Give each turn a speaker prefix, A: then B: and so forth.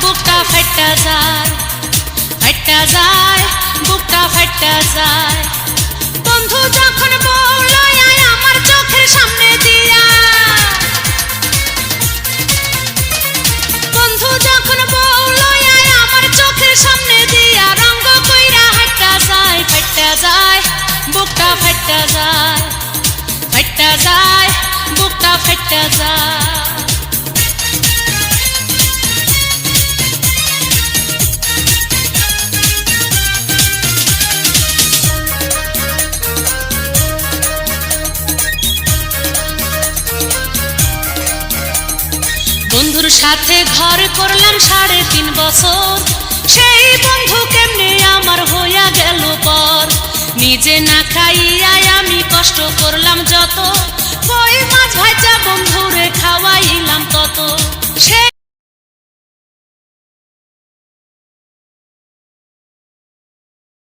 A: বুকটা ফাইটা যায়, ফাইটা যায়, বুকটা ফাইটা যায়। বন্ধু যখন বলল আয় আমার চোখের সামনে দিয়া, বন্ধু যখন বলল আয় আমার চোখের সামনে দিয়া, রঙ্গ কইরা হাইটা যায়, ফাইটা যায়, বুকটা ফাইটা যায়, ফাইটা যায়, বুকটা ফাইটা যায়। বন্ধুর সাথে ঘর করলাম 3.5 বছর, সেই বন্ধু কেমনে আমার হইয়া গেল পর। নিজে না খাইয়া আমি কষ্ট করলাম যত, কই মাছ ভাজা বন্ধুরে খাওয়াইলাম তত। সেই